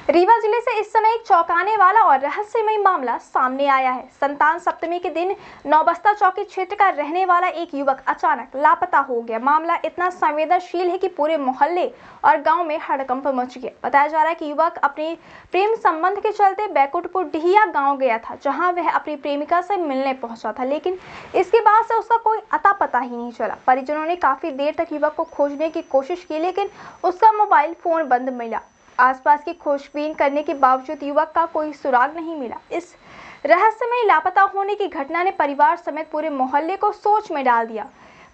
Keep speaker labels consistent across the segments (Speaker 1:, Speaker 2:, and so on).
Speaker 1: रीवा जिले से इस समय एक चौंकाने वाला और रहस्यमय मामला सामने आया है। संतान सप्तमी के दिन नौबस्ता चौकी क्षेत्र का रहने वाला एक युवक अचानक लापता हो गया। मामला इतना संवेदनशील है कि पूरे मोहल्ले और गांव में हड़कंप मच गया। बताया जा रहा है कि युवक अपने प्रेम संबंध के चलते बैकुंठपुर डिहिया गाँव गया था, जहाँ वह अपनी प्रेमिका से मिलने पहुंचा था, लेकिन इसके बाद से उसका कोई अता पता ही नहीं चला। परिजनों ने काफी देर तक युवक को खोजने की कोशिश की, लेकिन उसका मोबाइल फोन बंद मिला। आसपास की खोजबीन करने के बावजूद युवक का कोई सुराग नहीं मिला। इस रहस्यमय लापता होने की घटना ने परिवार समेत पूरे मोहल्ले को सोच में डाल दिया।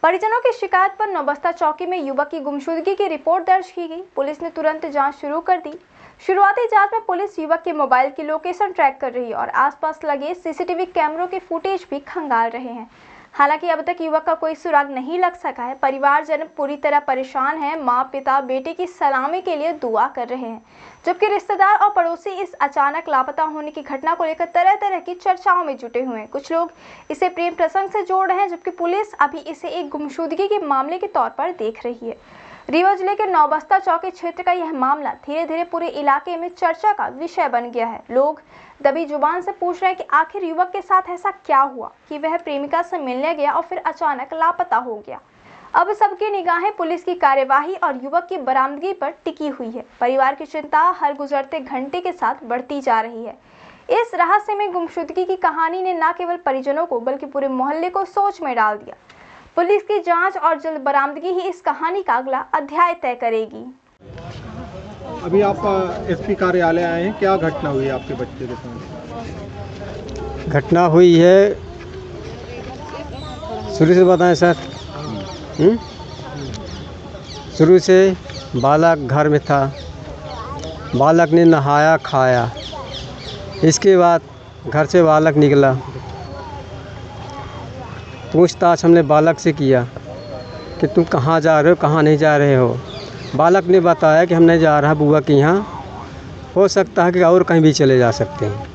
Speaker 1: परिजनों की शिकायत पर नौबस्ता चौकी में युवक की गुमशुदगी की रिपोर्ट दर्ज की गई। पुलिस ने तुरंत जांच शुरू कर दी। शुरुआती जांच में पुलिस युवक के मोबाइल की लोकेशन ट्रैक कर रही है और आसपास लगे सीसीटीवी कैमरों के फुटेज भी खंगाल रहे हैं। हालांकि अब तक युवक का कोई सुराग नहीं लग सका है। परिवारजन पूरी तरह परेशान है। माँ पिता बेटे की सलामी के लिए दुआ कर रहे हैं, जबकि रिश्तेदार और पड़ोसी इस अचानक लापता होने की घटना को लेकर तरह तरह की चर्चाओं में जुटे हुए हैं। कुछ लोग इसे प्रेम प्रसंग से जोड़ रहे हैं, जबकि पुलिस अभी इसे एक गुमशुदगी के मामले के तौर पर देख रही है। रीवा जिले के नौबस्ता चौकी क्षेत्र का यह मामला धीरे धीरे पूरे इलाके में चर्चा का विषय बन गया है। लोग दबी जुबान से पूछ रहे हैं कि आखिर युवक के साथ ऐसा क्या हुआ कि वह प्रेमिका से मिलने गया और फिर अचानक लापता हो गया। अब सबकी निगाहें पुलिस की कार्यवाही और युवक की बरामदगी पर टिकी हुई है। परिवार की चिंता हर गुजरते घंटे के साथ बढ़ती जा रही है। इस रहस्यमय गुमशुदगी की कहानी ने न केवल परिजनों को बल्कि पूरे मोहल्ले को सोच में डाल दिया। पुलिस की जांच और जल्द बरामदगी ही इस कहानी का अगला अध्याय तय करेगी।
Speaker 2: अभी आप एसपी कार्यालय आए हैं, क्या घटना हुई आपके बच्चे के साथ?
Speaker 3: घटना हुई है, शुरू से बताएं सर। शुरू से बालक घर में था, बालक ने नहाया खाया, इसके बाद घर से बालक निकला। पूछताछ हमने बालक से किया कि तुम कहाँ जा रहे हो, कहाँ नहीं जा रहे हो। बालक ने बताया कि हम नहीं जा रहा बुआ के यहाँ, हो सकता है कि और कहीं भी चले जा सकते हैं,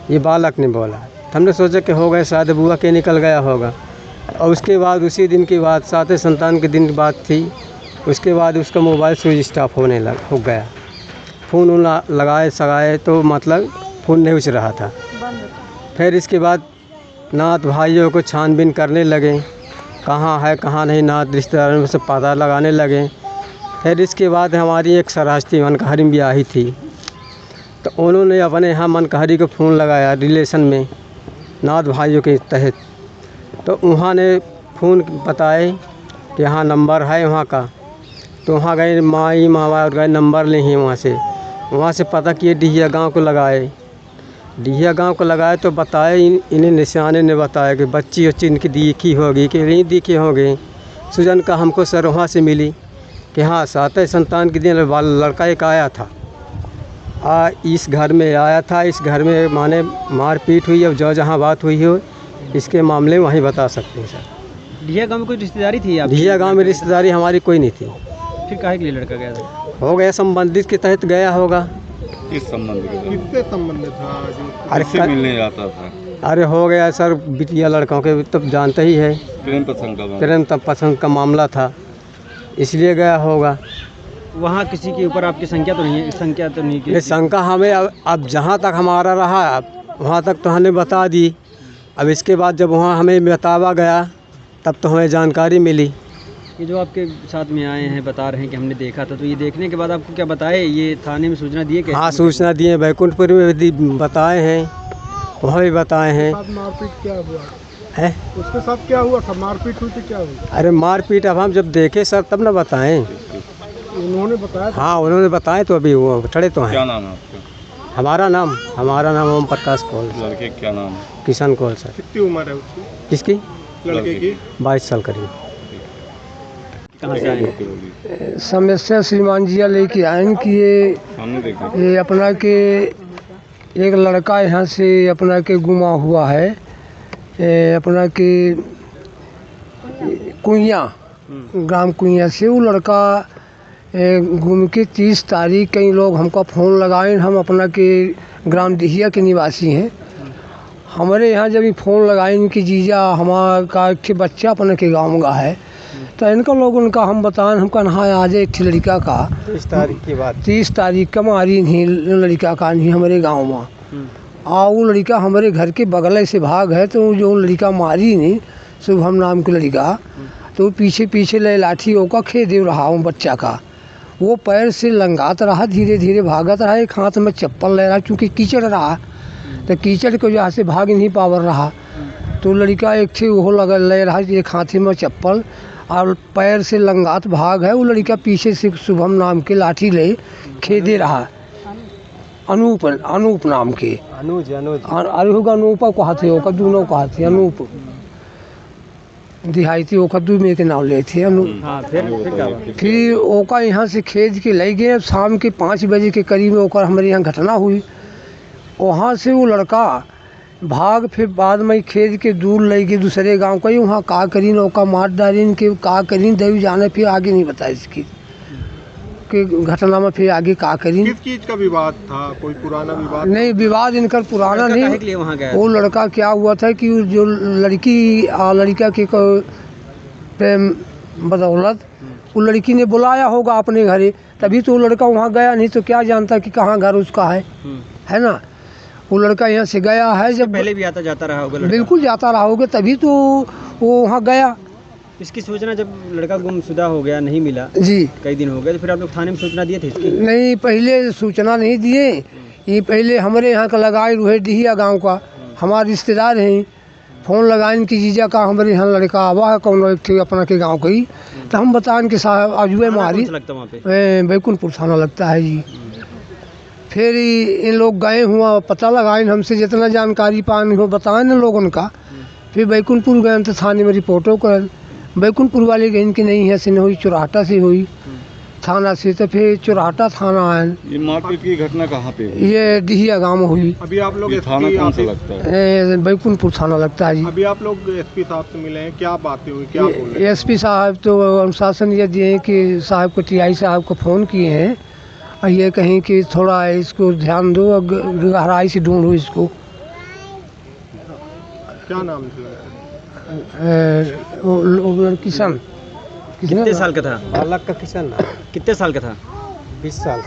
Speaker 3: ये बालक ने बोला। हमने सोचा कि हो गए शायद बुआ के निकल गया होगा। और उसके बाद उसी दिन की बात, सातवें संतान के दिन की बात थी। उसके बाद उसका मोबाइल स्विच ऑफ होने हो गया। फ़ोन लगाए सगाए तो मतलब फ़ोन नहीं उछ रहा था। फिर इसके बाद नात भाइयों को छानबीन करने लगे, कहाँ है कहाँ नहीं, नात रिश्तेदारों से पता लगाने लगे। फिर इसके बाद हमारी एक सरास्ती मनकहरी भी आई थी, तो उन्होंने अपने यहाँ मनकहरी को फ़ोन लगाया रिलेशन में नात भाइयों के तहत। तो वहाँ ने फ़ोन बताए कि यहाँ नंबर है वहाँ का। तो वहाँ गए, माई मावा और गए नंबर ले ही वहाँ से पता किए, डिहिया गांव को लगाए। डिहिया गांव को लगाए तो बताए, इन्हें निशाने ने बताया कि बच्ची इनकी दिखी होगी कि नहीं दिखी होगी। सुजन का हमको सर वहाँ से मिली कि हाँ सातवें संतान के दिन लड़का एक आया था, इस घर में आया था। इस घर में माने मारपीट हुई है, जो जहाँ बात हुई हो इसके मामले में वहीं बता सकते हैं सर।
Speaker 2: डिहिया गांव में कोई रिश्तेदारी थी आपकी?
Speaker 3: डिहिया गांव में रिश्तेदारी हमारी कोई नहीं थी।
Speaker 2: फिर काहे के लिए लड़का गया था?
Speaker 3: हो गया संबंधित के तहत गया होगा।
Speaker 4: किस संबंध के?
Speaker 2: किससे संबंध था जो
Speaker 4: किससे मिलने जाता था?
Speaker 3: अरे हो गया सर, बिटिया लड़कों के तो जानते ही है,
Speaker 4: प्रेम
Speaker 3: पसंद का मामला था, इसलिए गया होगा।
Speaker 2: वहाँ किसी के ऊपर आपकी संख्या तो नहीं है? संख्या तो नहीं
Speaker 3: ये शंका हमें अब जहाँ तक हमारा रहा वहाँ तक तो हमने बता दी। अब इसके बाद जब वहाँ हमें बतावा गया तब तो हमें जानकारी मिली।
Speaker 2: ये जो आपके साथ में आए हैं बता रहे हैं कि हमने देखा था, तो ये देखने के बाद आपको क्या बताए? ये थाने में सूचना दिए क्या?
Speaker 3: हाँ सूचना दिए, बैकुंठपुर में भी बताए हैं, वहाँ भी बताए हैं।
Speaker 2: मारपीट क्या हुआ
Speaker 3: है?
Speaker 2: उसके साथ क्या हुआ था? मारपीट हुई थी, क्या हुआ?
Speaker 3: अरे मारपीट अब हम जब देखे सर तब ना बताएं।
Speaker 2: उन्होंने बताया?
Speaker 3: हाँ उन्होंने बताए, तो अभी वो खड़े तो हैं।
Speaker 4: क्या नाम है आपका?
Speaker 3: हमारा नाम ओम प्रकाश कौल।
Speaker 4: लड़के क्या नाम है?
Speaker 3: किशन कौल सर।
Speaker 2: कितनी उम्र है उसकी?
Speaker 3: किसकी?
Speaker 2: लड़के की
Speaker 3: 22 साल करीब।
Speaker 2: कहाँ से आए?
Speaker 5: समस्या श्रीमान जी लेके आए कि ये अपना के एक लड़का यहाँ से अपना के गुमा हुआ है, अपना के कुइया ग्राम कुइया से। वो लड़का गुम के 30 तारीख कई लोग हमको फ़ोन लगाए। हम अपना के ग्राम डिहिया के निवासी हैं। हमारे यहाँ जब फ़ोन लगाए कि जीजा हमारा के बच्चा अपने के गाँव का है, तो इनका लोग उनका हम बताएं हमका नहा आज एक थी लड़का का
Speaker 3: 30 तारीख की बात।
Speaker 5: 30 तारीख का मारी नहीं लड़का का नहीं हमारे गांव में वो लड़का हमारे घर के बगल से भाग है। तो जो लड़का मारी नहीं शुभम नाम के लड़का, तो पीछे पीछे ले लाठी ओका खेदे रहा हूँ बच्चा का। वो पैर से लंगात रहा, धीरे धीरे भागत रहा, एक हाथ में चप्पल ले रहा क्योंकि कीचड़ रहा, तो कीचड़ की वजह से भाग नहीं पावर रहा। तो लड़का एक थे वो लगा ले रहा एक हाथी में चप्पल और पैर से लंगात भाग है। वो लड़का पीछे से शुभम नाम के लाठी ले खेदे रहा, अनूप नाम के
Speaker 3: अनुज
Speaker 5: अनूपा को हाथी होकर दोनों को हाथी अनूप दिहाई थी ओका दू में के नाम ले थे अनूप।
Speaker 3: हाँ,
Speaker 5: फिर ओका यहाँ से खेद के ले गए। शाम के 5 बजे के करीब में ओकर हमारे यहाँ घटना हुई। वहाँ से वो लड़का भाग फिर बाद में खेद के दूर ले गए दूसरे गांव का। वहाँ का करीन ओका मार डारीन के का करीन देव जाने, फिर आगे नहीं बताया इसकी कि घटना में फिर आगे का करीन।
Speaker 2: किस चीज का विवाद था? कोई पुराना विवाद?
Speaker 5: नहीं, विवाद इनका पुराना नहीं।
Speaker 3: वहाँ गया
Speaker 5: वो लड़का क्या हुआ था कि जो लड़का के प्रेम बदौलत वो लड़की ने बुलाया होगा अपने घरे, तभी तो वो लड़का वहाँ गया, नहीं तो क्या जानता कि कहाँ घर उसका है ना। वो लड़का यहाँ से गया है, जब
Speaker 3: पहले भी आता जाता रहा होगा।
Speaker 5: बिल्कुल जाता रहा होगा, तभी तो वो वहाँ गया।
Speaker 3: इसकी सूचना जब लड़का गुमशुदा हो गया, नहीं मिला
Speaker 5: जी,
Speaker 3: कई दिन हो गए, तो फिर आप लोग थाने में सूचना दिए थे इसकी?
Speaker 5: नहीं, पहले सूचना नहीं दिए। ये पहले हमारे यहाँ का लगाए रूहे डिहिया गांव का हमारे रिश्तेदार हैं, फ़ोन लगाए कि जीजा का हमारे यहाँ लड़का आवा है कौन एक अपना के गांव का ही। तो हम बताएं कि साहब आजुए मारी बैकुंठपुर थाना लगता है जी। फिर इन लोग गए हुआ पता लगाए, हमसे जितना जानकारी पानी हो बताएं न लोग उनका। फिर बैकुंठपुर गए तो थाने में रिपोर्टों कर बैकुंठपुर वाले गए कि नहीं है से नहीं हुई, चुराहटा से हुई थाना से। तो फिर चुराहटा थाना आए।
Speaker 4: ये मारपीट की घटना कहाँ पे हुई?
Speaker 5: ये डिहिया गांव में हुई।
Speaker 2: अभी आप लोग
Speaker 4: थाना कौन सा लगता है?
Speaker 5: बैकुंठपुर थाना लगता है जी।
Speaker 2: अभी आप लोग एसपी साहब से मिले हैं, क्या बातें हुई, क्या बोले?
Speaker 5: एसपी साहब तो अनुशासन ये दिए हैं कि साहब को टीआई साहब को फ़ोन किए हैं और ये कहें कि थोड़ा इसको ध्यान दो और गहराई से ढूंढो इसको।
Speaker 2: क्या नाम था?
Speaker 5: किशन।
Speaker 3: कितने साल का था?
Speaker 5: बालक का किशन।
Speaker 3: कितने साल का था?
Speaker 5: 20 साल।